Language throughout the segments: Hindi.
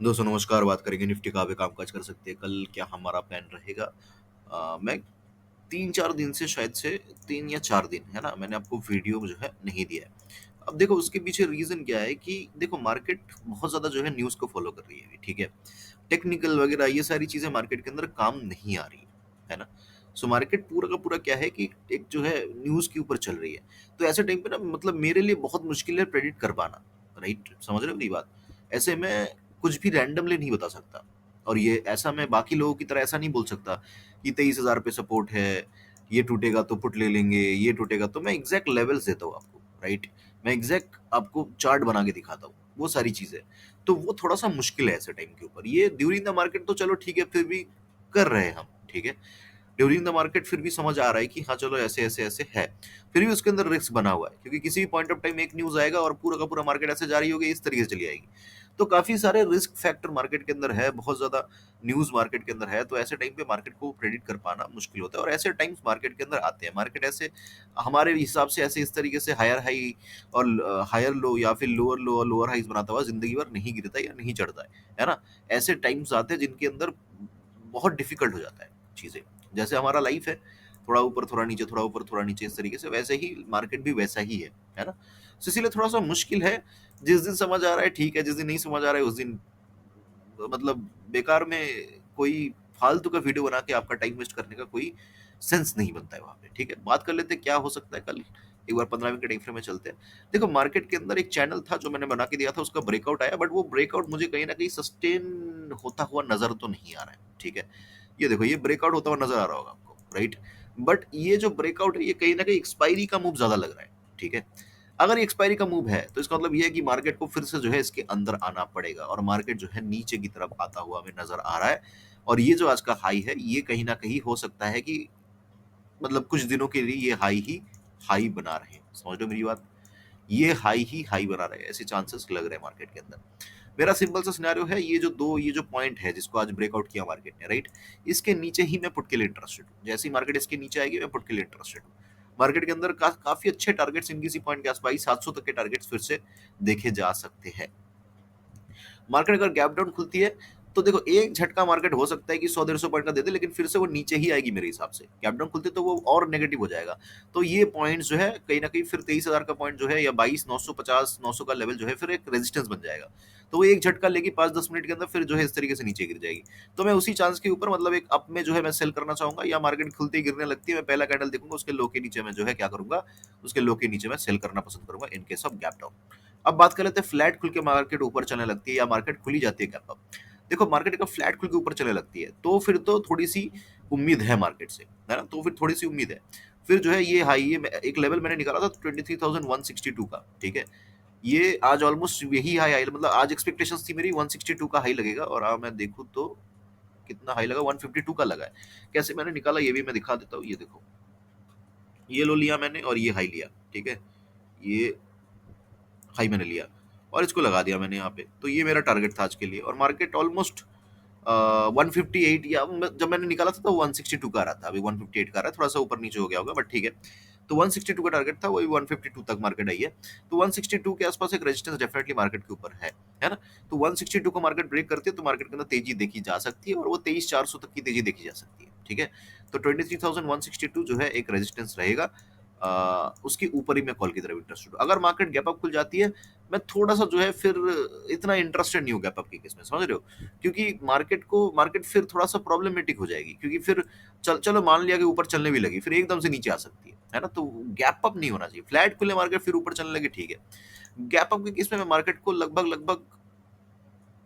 दोस्तों नमस्कार। बात करेंगे निफ्टी कहाँ पे कामकाज कर सकती है कल, क्या हमारा प्लान रहेगा। मैं 3-4 दिन से, शायद से 3 या 4 दिन है ना, मैंने आपको वीडियो जो है नहीं दिया है। अब देखो उसके पीछे रीजन क्या है कि देखो मार्केट बहुत ज्यादा जो है न्यूज को फॉलो कर रही है अभी, ठीक है। टेक्निकल वगैरह ये सारी चीजें मार्केट के अंदर काम नहीं आ रही है ना। सो मार्केट पूरा का पूरा क्या है कि एक जो है न्यूज के ऊपर चल रही है। तो ऐसे टाइम पे ना, मतलब मेरे लिए बहुत मुश्किल है प्रेडिक्ट कर पाना। राइट, समझ रहे हो मेरी बात। ऐसे में कुछ भी रैंडमली नहीं बता सकता। और ये ऐसा मैं बाकी लोगों की तरह ऐसा नहीं बोल सकता कि 23,000 पे सपोर्ट है, ये टूटेगा तो पुट ले लेंगे, ये टूटेगा तो मैं एग्जैक्ट लेवल्स देता हूँ आपको। राइट, मैं एग्जैक्ट आपको चार्ट बना के दिखाता हूँ वो सारी चीजें। तो वो थोड़ा सा मुश्किल है ऐसे टाइम के ऊपर। ये ड्यूरिंग द मार्केट तो चलो ठीक है, फिर भी कर रहे हैं हम, ठीक है। ड्यूरिंग द मार्केट फिर भी समझ आ रहा है कि हाँ चलो ऐसे ऐसे ऐसे है। फिर भी उसके अंदर रिस्क बना हुआ है, क्योंकि किसी भी पॉइंट ऑफ टाइम एक न्यूज आएगा और पूरा का पूरा मार्केट ऐसे जारी होगी, इस तरीके से चली आएगी। तो काफी सारे रिस्क फैक्टर मार्केट के अंदर है, बहुत ज्यादा न्यूज मार्केट के अंदर है। तो ऐसे टाइम पे मार्केट को प्रेडिक्ट कर पाना मुश्किल होता है, और ऐसे टाइम्स मार्केट के अंदर आते हैं। मार्केट ऐसे हमारे हिसाब से ऐसे इस तरीके से हायर हाई और हायर लो या फिर लोअर लो और लोअर हाइज बनाता हुआ जिंदगी भर नहीं गिरता या नहीं चढ़ता है ना। ऐसे टाइम्स आते हैं जिनके अंदर बहुत डिफिकल्ट हो जाता है चीजें। जैसे हमारा लाइफ है, थोड़ा ऊपर थोड़ा नीचे, थोड़ा ऊपर थोड़ा नीचे, इस तरीके से वैसे ही मार्केट भी वैसा ही है ना। तो इसीलिए थोड़ा सा मुश्किल है। जिस दिन समझ आ रहा है ठीक है, जिस दिन नहीं समझ आ रहा है उस दिन मतलब बेकार में कोई फालतू का वीडियो बना के आपका टाइम वेस्ट करने का कोई सेंस नहीं बनता है वहां पे। ठीक है, बात कर लेते हैं क्या हो सकता है कल। एक बार 15 मिनट के टाइम फ्रेम में चलते हैं। देखो मार्केट के अंदर एक चैनल था जो मैंने बना के दिया था, उसका ब्रेकआउट आया, बट वो ब्रेकआउट मुझे कहीं ना कहीं सस्टेन होता हुआ नजर तो नहीं आ रहा है, ठीक है। ये देखो, ये ब्रेकआउट होता हुआ नजर आ रहा होगा आपको, राइट। बट ये जो ब्रेकआउट है ये कहीं ना कहीं एक्सपायरी का मूव ज्यादा लग रहा है, ठीक है। अगर एक्सपायरी का मूव है तो इसका मतलब ये है कि मार्केट को फिर से जो है इसके अंदर आना पड़ेगा, और मार्केट जो है नीचे की तरफ आता हुआ हमें नजर आ रहा है। और ये जो आज का हाई है, ये कहीं ना कहीं हो सकता है कि मतलब कुछ दिनों के लिए ये हाई ही हाई बना रहे हैं। समझ लो मेरी बात, ये हाई ही हाई बना रहे हैं, ऐसे चांसेस लग रहे हैं मार्केट के अंदर। मेरा सिंपल सा सिनेरियो है, ये जो पॉइंट है जिसको आज ब्रेकआउट किया मार्केट ने, राइट, इसके नीचे ही मैं पुट के लिए इंटरेस्टेड हूँ। जैसे ही मार्केट इसके नीचे आएगी मैं पुट के लिए इंटरेस्टेड हूँ। मार्केट के अंदर काफी अच्छे टारगेट्स इनकी सी पॉइंट के आसपास 700 तक के टारगेट्स फिर से देखे जा सकते हैं। मार्केट अगर गैप डाउन खुलती है तो देखो एक झटका मार्केट हो सकता है कि 100-150 पॉइंट का दे दे, लेकिन फिर से वो नीचे ही आएगी मेरे हिसाब से। गैप डाउन खुलते तो वो और नेगेटिव हो जाएगा। तो ये पॉइंट जो है कहीं ना कहीं फिर 23,000 का पॉइंट जो है, या 22,950 900 का लेवल जो है फिर एक रेजिस्टेंस बन जाएगा। तो वो एक झटका लेगी 5-10 मिनट के अंदर, फिर जो है इस तरीके से नीचे गिर जाएगी। तो मैं उसी चांस के ऊपर मतलब एक अप में जो है मैं सेल करना चाहूंगा, या मार्केट खुलते ही गिरने लगती है मैं पहला कैंडल देखूंगा उसके लो के नीचे मैं जो है क्या करूंगा, उसके लो के नीचे मैं सेल करना पसंद करूंगा in case of gap down. अब बात कर लेते हैं फ्लैट खुल के मार्केट ऊपर चलने लगती है या मार्केट खुली जाती है गैप अप। देखो मार्केट का फ्लैट खुल के ऊपर चलने लगती है तो फिर तो थोड़ी सी उम्मीद है मार्केट से, है ना। तो फिर थोड़ी सी उम्मीद है। फिर जो है ये हाई, एक लेवल मैंने निकाला था 23,162 का, ठीक है। ये आज ऑलमोस्ट यही हाई आई, मतलब आज एक्सपेक्टेशंस थी मेरी 162 का हाई लगेगा, और मैं देखूं तो कितना हाई लगा, 152 का लगा है। कैसे मैंने निकाला ये भी मैं दिखा देता हूँ। ये देखो, ये लो लिया मैंने और ये हाई लिया, ठीक है। ये हाई मैंने लिया और इसको लगा दिया मैंने यहाँ पे। तो ये मेरा टारगेट था आज के लिए, और मार्केट ऑलमोस्ट 158, या जब मैंने निकाला था तो 162 का आ रहा था, अभी 158 का आ रहा है, थोड़ा सा ऊपर नीचे हो गया होगा बट ठीक है। तो 162 का टारगेट था, वही 152 तक मार्केट आई है। तो 162 के आसपास एक रेजिस्टेंस डेफिनेटली मार्केट के ऊपर है ना। तो 162 को मार्केट ब्रेक करती है तो मार्केट के अंदर तेजी देखी जा सकती है, और वो 23,400 तक की तेजी देखी जा सकती है, ठीक है। तो 23,162 जो है एक रेजिस्टेंस रहेगा। उसके ऊपर ही मैं कॉल की तरफ इंटरेस्टेड हूँ। अगर मार्केट गैप अप खुल जाती है, मैं थोड़ा सा जो है फिर इतना इंटरेस्टेड नहीं हूँ गैप अप के केस में, समझ रहे हो। क्योंकि मार्केट फिर थोड़ा सा प्रॉब्लमेटिक हो जाएगी, क्योंकि फिर चलो मान लिया कि ऊपर चलने भी लगी, फिर एकदम से नीचे आ सकती है ना। तो गैप अप नहीं होना चाहिए। फ्लैट खुले मार्केट फिर ऊपर चलने लगे, ठीक है। गैप अप के केस में मैं मार्केट को लगभग लगभग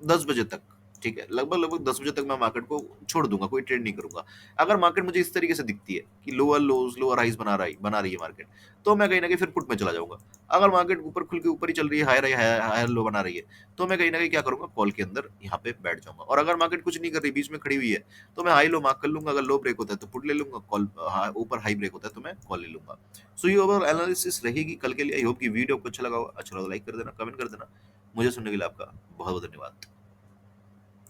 10 बजे तक, ठीक है, लगभग लगभग 10 बजे तक मैं मार्केट को छोड़ दूंगा, कोई ट्रेड नहीं करूंगा। अगर मार्केट मुझे इस तरीके से दिखती है कि लोअर लोज लोअर हाइज बना रही है मार्केट, तो मैं कहीं ना कहीं फिर पुट में चला जाऊंगा। अगर मार्केट ऊपर खुल के ऊपर ही चल रही है, हायर हायर लो बना रही है, तो मैं कहीं ना कहीं क्या करूंगा, कॉल के अंदर यहाँ पे बैठ जाऊंगा। और अगर मार्केट कुछ नहीं कर रही, बीच में खड़ी हुई है, तो मैं हाई लो मार्क कर लूंगा। अगर लो ब्रेक होता है तो पुट ले लूंगा, कॉल ऊपर हाई ब्रेक होता है तो मैं कॉल ले लूंगा। सो ये ओवरऑल एनालिसिस रहेगी कल के लिए। आई होप कि वीडियो आपको अच्छा लगा हो। अच्छा लगा लाइक कर देना, कमेंट कर देना। मुझे सुनने के लिए आपका बहुत बहुत धन्यवाद।